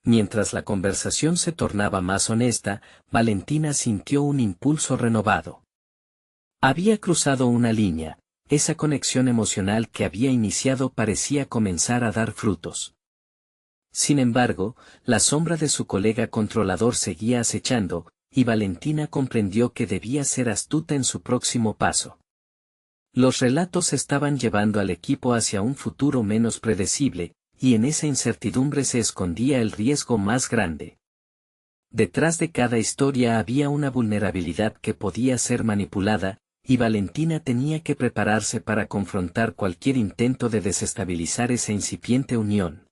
Mientras la conversación se tornaba más honesta, Valentina sintió un impulso renovado. Había cruzado una línea, esa conexión emocional que había iniciado parecía comenzar a dar frutos. Sin embargo, la sombra de su colega controlador seguía acechando, y Valentina comprendió que debía ser astuta en su próximo paso. Los relatos estaban llevando al equipo hacia un futuro menos predecible, y en esa incertidumbre se escondía el riesgo más grande. Detrás de cada historia había una vulnerabilidad que podía ser manipulada, y Valentina tenía que prepararse para confrontar cualquier intento de desestabilizar esa incipiente unión.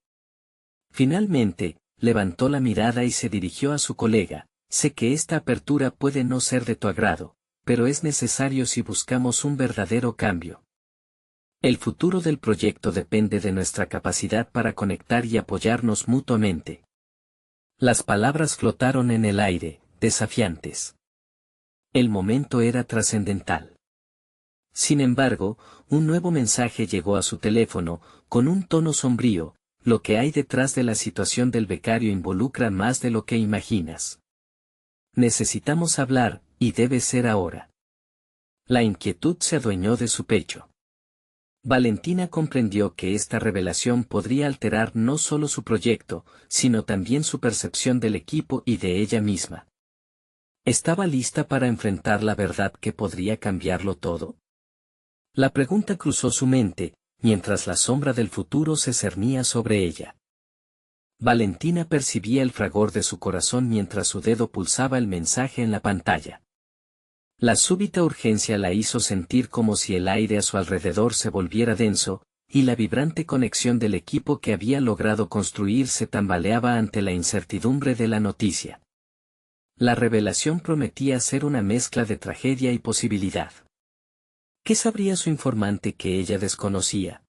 Finalmente, levantó la mirada y se dirigió a su colega: sé que esta apertura puede no ser de tu agrado, pero es necesario si buscamos un verdadero cambio. El futuro del proyecto depende de nuestra capacidad para conectar y apoyarnos mutuamente. Las palabras flotaron en el aire, desafiantes. El momento era trascendental. Sin embargo, un nuevo mensaje llegó a su teléfono, con un tono sombrío: lo que hay detrás de la situación del becario involucra más de lo que imaginas. Necesitamos hablar, y debe ser ahora. La inquietud se adueñó de su pecho. Valentina comprendió que esta revelación podría alterar no solo su proyecto, sino también su percepción del equipo y de ella misma. ¿Estaba lista para enfrentar la verdad que podría cambiarlo todo? La pregunta cruzó su mente, mientras la sombra del futuro se cernía sobre ella. Valentina percibía el fragor de su corazón mientras su dedo pulsaba el mensaje en la pantalla. La súbita urgencia la hizo sentir como si el aire a su alrededor se volviera denso, y la vibrante conexión del equipo que había logrado construir se tambaleaba ante la incertidumbre de la noticia. La revelación prometía ser una mezcla de tragedia y posibilidad. ¿Qué sabría su informante que ella desconocía?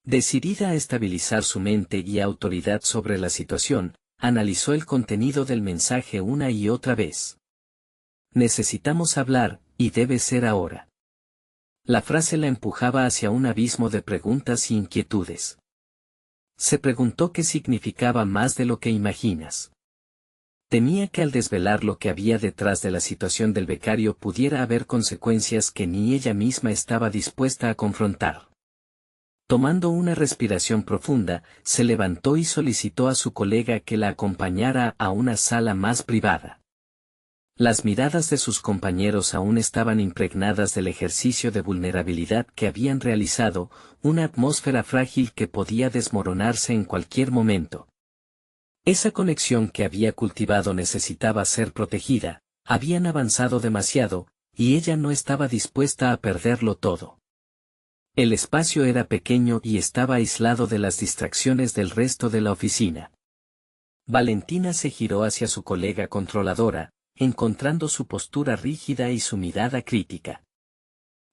Decidida a estabilizar su mente y autoridad sobre la situación, analizó el contenido del mensaje una y otra vez. Necesitamos hablar, y debe ser ahora. La frase la empujaba hacia un abismo de preguntas y inquietudes. Se preguntó qué significaba más de lo que imaginas. Temía que al desvelar lo que había detrás de la situación del becario pudiera haber consecuencias que ni ella misma estaba dispuesta a confrontar. Tomando una respiración profunda, se levantó y solicitó a su colega que la acompañara a una sala más privada. Las miradas de sus compañeros aún estaban impregnadas del ejercicio de vulnerabilidad que habían realizado, una atmósfera frágil que podía desmoronarse en cualquier momento. Esa conexión que había cultivado necesitaba ser protegida, habían avanzado demasiado, y ella no estaba dispuesta a perderlo todo. El espacio era pequeño y estaba aislado de las distracciones del resto de la oficina. Valentina se giró hacia su colega controladora, encontrando su postura rígida y su mirada crítica.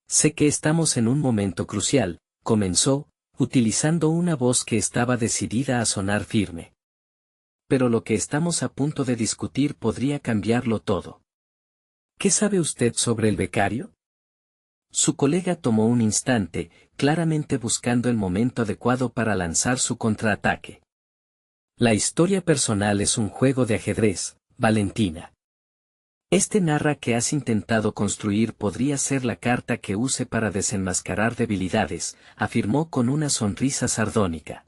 Sé que estamos en un momento crucial, comenzó, utilizando una voz que estaba decidida a sonar firme. Pero lo que estamos a punto de discutir podría cambiarlo todo. ¿Qué sabe usted sobre el becario? Su colega tomó un instante, claramente buscando el momento adecuado para lanzar su contraataque. La historia personal es un juego de ajedrez, Valentina. Este narra que has intentado construir podría ser la carta que use para desenmascarar debilidades, afirmó con una sonrisa sardónica.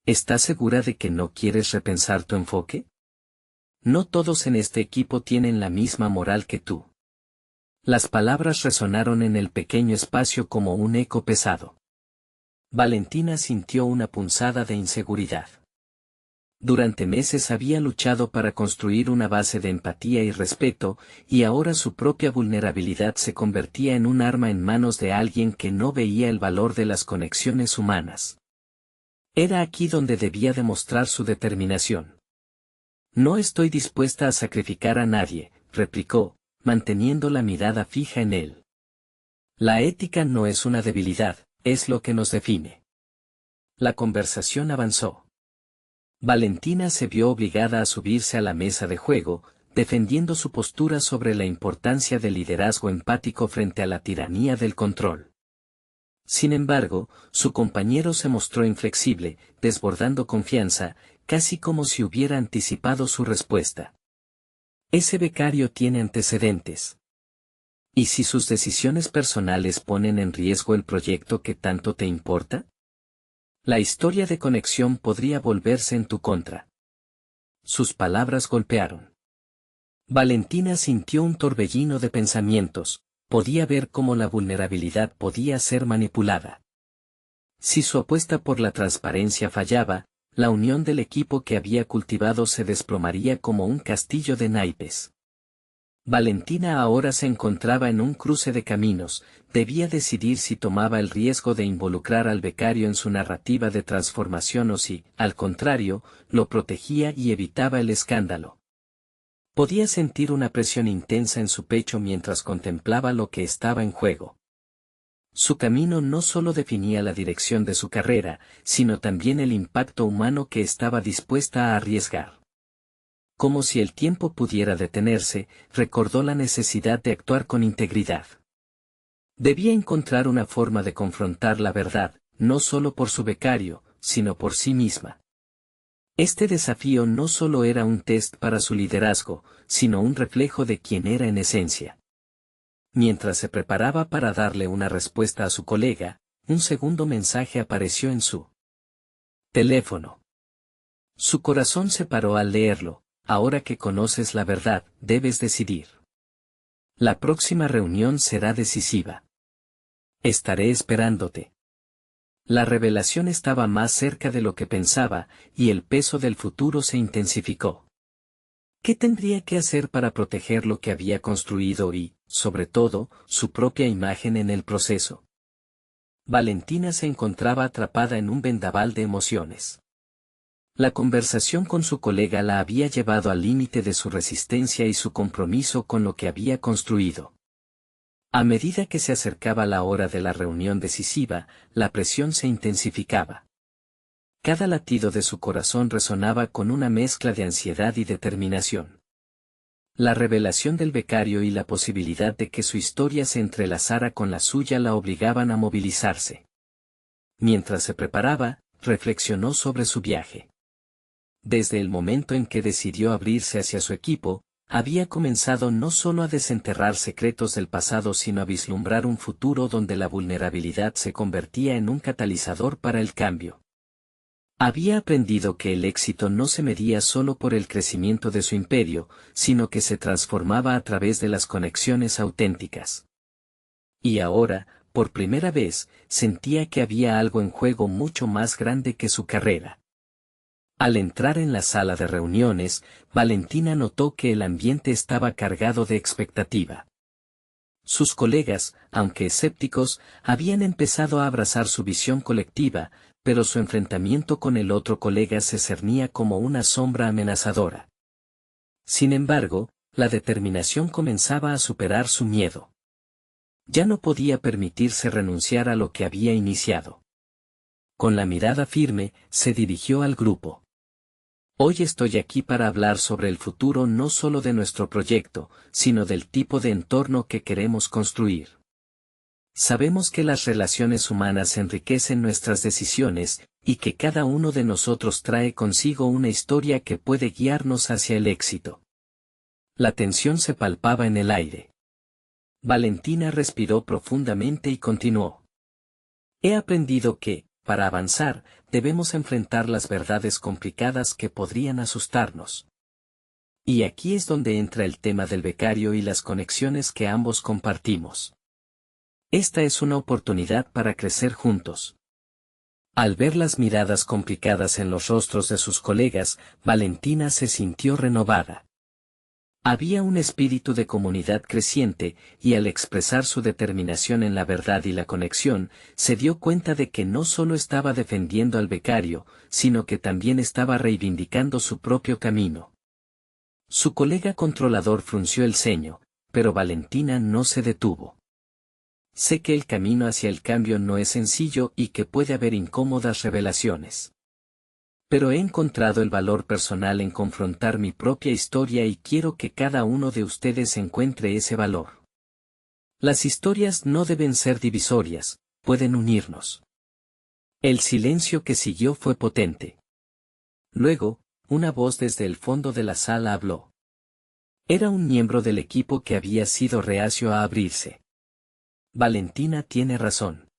¿Estás segura de que no quieres repensar tu enfoque? No todos en este equipo tienen la misma moral que tú. Las palabras resonaron en el pequeño espacio como un eco pesado. Valentina sintió una punzada de inseguridad. Durante meses había luchado para construir una base de empatía y respeto, y ahora su propia vulnerabilidad se convertía en un arma en manos de alguien que no veía el valor de las conexiones humanas. Era aquí donde debía demostrar su determinación. No estoy dispuesta a sacrificar a nadie, replicó, manteniendo la mirada fija en él. La ética no es una debilidad, es lo que nos define. La conversación avanzó. Valentina se vio obligada a subirse a la mesa de juego, defendiendo su postura sobre la importancia del liderazgo empático frente a la tiranía del control. Sin embargo, su compañero se mostró inflexible, desbordando confianza, casi como si hubiera anticipado su respuesta. Ese becario tiene antecedentes. ¿Y si sus decisiones personales ponen en riesgo el proyecto que tanto te importa? La historia de conexión podría volverse en tu contra. Sus palabras golpearon. Valentina sintió un torbellino de pensamientos, podía ver cómo la vulnerabilidad podía ser manipulada. Si su apuesta por la transparencia fallaba, la unión del equipo que había cultivado se desplomaría como un castillo de naipes. Valentina ahora se encontraba en un cruce de caminos, debía decidir si tomaba el riesgo de involucrar al becario en su narrativa de transformación o si, al contrario, lo protegía y evitaba el escándalo. Podía sentir una presión intensa en su pecho mientras contemplaba lo que estaba en juego. Su camino no solo definía la dirección de su carrera, sino también el impacto humano que estaba dispuesta a arriesgar. Como si el tiempo pudiera detenerse, recordó la necesidad de actuar con integridad. Debía encontrar una forma de confrontar la verdad, no solo por su becario, sino por sí misma. Este desafío no solo era un test para su liderazgo, sino un reflejo de quién era en esencia. Mientras se preparaba para darle una respuesta a su colega, un segundo mensaje apareció en su teléfono. Su corazón se paró al leerlo. Ahora que conoces la verdad, debes decidir. La próxima reunión será decisiva. Estaré esperándote. La revelación estaba más cerca de lo que pensaba, y el peso del futuro se intensificó. ¿Qué tendría que hacer para proteger lo que había construido y, sobre todo, su propia imagen en el proceso? Valentina se encontraba atrapada en un vendaval de emociones. La conversación con su colega la había llevado al límite de su resistencia y su compromiso con lo que había construido. A medida que se acercaba la hora de la reunión decisiva, la presión se intensificaba. Cada latido de su corazón resonaba con una mezcla de ansiedad y determinación. La revelación del becario y la posibilidad de que su historia se entrelazara con la suya la obligaban a movilizarse. Mientras se preparaba, reflexionó sobre su viaje. Desde el momento en que decidió abrirse hacia su equipo, había comenzado no solo a desenterrar secretos del pasado sino a vislumbrar un futuro donde la vulnerabilidad se convertía en un catalizador para el cambio. Había aprendido que el éxito no se medía solo por el crecimiento de su imperio, sino que se transformaba a través de las conexiones auténticas. Y ahora, por primera vez, sentía que había algo en juego mucho más grande que su carrera. Al entrar en la sala de reuniones, Valentina notó que el ambiente estaba cargado de expectativa. Sus colegas, aunque escépticos, habían empezado a abrazar su visión colectiva, pero su enfrentamiento con el otro colega se cernía como una sombra amenazadora. Sin embargo, la determinación comenzaba a superar su miedo. Ya no podía permitirse renunciar a lo que había iniciado. Con la mirada firme, se dirigió al grupo. Hoy estoy aquí para hablar sobre el futuro no solo de nuestro proyecto, sino del tipo de entorno que queremos construir. Sabemos que las relaciones humanas enriquecen nuestras decisiones, y que cada uno de nosotros trae consigo una historia que puede guiarnos hacia el éxito. La tensión se palpaba en el aire. Valentina respiró profundamente y continuó. He aprendido que, para avanzar, debemos enfrentar las verdades complicadas que podrían asustarnos. Y aquí es donde entra el tema del becario y las conexiones que ambos compartimos. Esta es una oportunidad para crecer juntos. Al ver las miradas complicadas en los rostros de sus colegas, Valentina se sintió renovada. Había un espíritu de comunidad creciente, y al expresar su determinación en la verdad y la conexión, se dio cuenta de que no solo estaba defendiendo al becario, sino que también estaba reivindicando su propio camino. Su colega controlador frunció el ceño, pero Valentina no se detuvo. Sé que el camino hacia el cambio no es sencillo y que puede haber incómodas revelaciones. Pero he encontrado el valor personal en confrontar mi propia historia y quiero que cada uno de ustedes encuentre ese valor. Las historias no deben ser divisorias, pueden unirnos. El silencio que siguió fue potente. Luego, una voz desde el fondo de la sala habló. Era un miembro del equipo que había sido reacio a abrirse. Valentina tiene razón.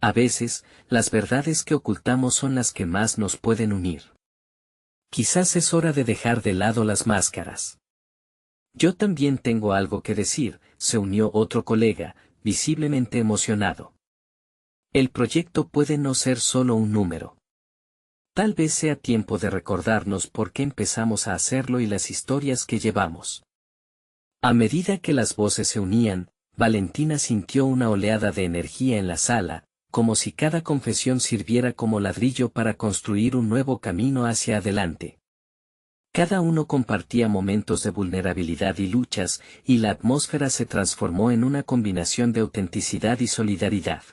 A veces, las verdades que ocultamos son las que más nos pueden unir. Quizás es hora de dejar de lado las máscaras. Yo también tengo algo que decir, se unió otro colega, visiblemente emocionado. El proyecto puede no ser solo un número. Tal vez sea tiempo de recordarnos por qué empezamos a hacerlo y las historias que llevamos. A medida que las voces se unían, Valentina sintió una oleada de energía en la sala, como si cada confesión sirviera como ladrillo para construir un nuevo camino hacia adelante. Cada uno compartía momentos de vulnerabilidad y luchas, y la atmósfera se transformó en una combinación de autenticidad y solidaridad.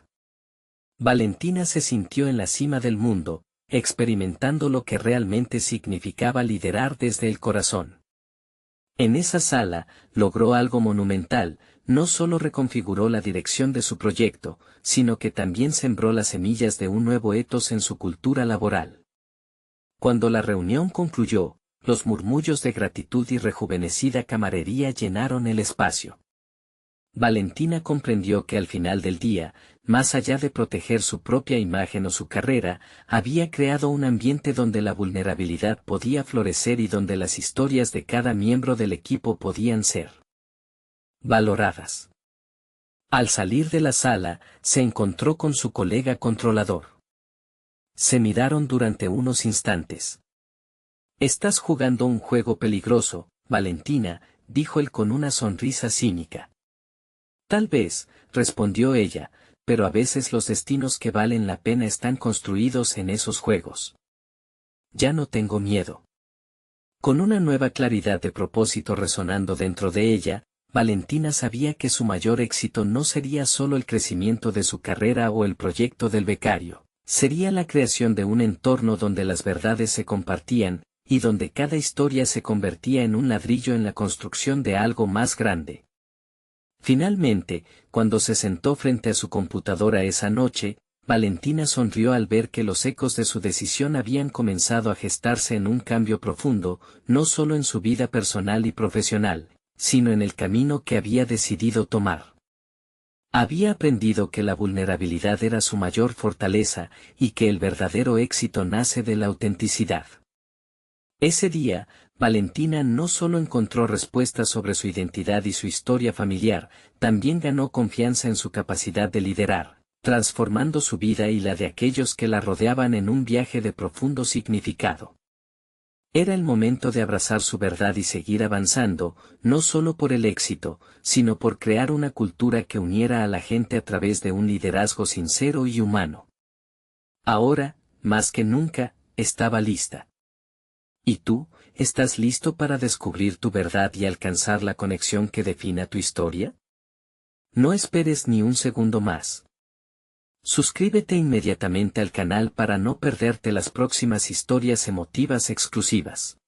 Valentina se sintió en la cima del mundo, experimentando lo que realmente significaba liderar desde el corazón. En esa sala, logró algo monumental, no solo reconfiguró la dirección de su proyecto, sino que también sembró las semillas de un nuevo etos en su cultura laboral. Cuando la reunión concluyó, los murmullos de gratitud y rejuvenecida camaradería llenaron el espacio. Valentina comprendió que al final del día, más allá de proteger su propia imagen o su carrera, había creado un ambiente donde la vulnerabilidad podía florecer y donde las historias de cada miembro del equipo podían ser valoradas. Al salir de la sala, se encontró con su colega controlador. Se miraron durante unos instantes. «Estás jugando un juego peligroso, Valentina», dijo él con una sonrisa cínica. «Tal vez», respondió ella, «pero a veces los destinos que valen la pena están construidos en esos juegos». «Ya no tengo miedo». Con una nueva claridad de propósito resonando dentro de ella, Valentina sabía que su mayor éxito no sería solo el crecimiento de su carrera o el proyecto del becario, sería la creación de un entorno donde las verdades se compartían, y donde cada historia se convertía en un ladrillo en la construcción de algo más grande. Finalmente, cuando se sentó frente a su computadora esa noche, Valentina sonrió al ver que los ecos de su decisión habían comenzado a gestarse en un cambio profundo, no solo en su vida personal y profesional, sino en el camino que había decidido tomar. Había aprendido que la vulnerabilidad era su mayor fortaleza, y que el verdadero éxito nace de la autenticidad. Ese día, Valentina no solo encontró respuestas sobre su identidad y su historia familiar, también ganó confianza en su capacidad de liderar, transformando su vida y la de aquellos que la rodeaban en un viaje de profundo significado. Era el momento de abrazar su verdad y seguir avanzando, no solo por el éxito, sino por crear una cultura que uniera a la gente a través de un liderazgo sincero y humano. Ahora, más que nunca, estaba lista. ¿Y tú, estás listo para descubrir tu verdad y alcanzar la conexión que defina tu historia? No esperes ni un segundo más. Suscríbete inmediatamente al canal para no perderte las próximas historias emotivas exclusivas.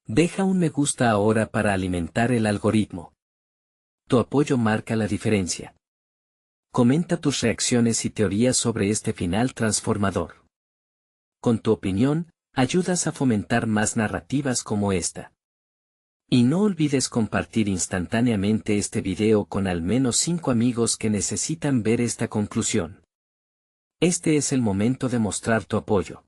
Deja un me gusta ahora para alimentar el algoritmo. Tu apoyo marca la diferencia. Comenta tus reacciones y teorías sobre este final transformador. Con tu opinión, ayudas a fomentar más narrativas como esta. Y no olvides compartir instantáneamente este video con al menos 5 amigos que necesitan ver esta conclusión. Este es el momento de mostrar tu apoyo.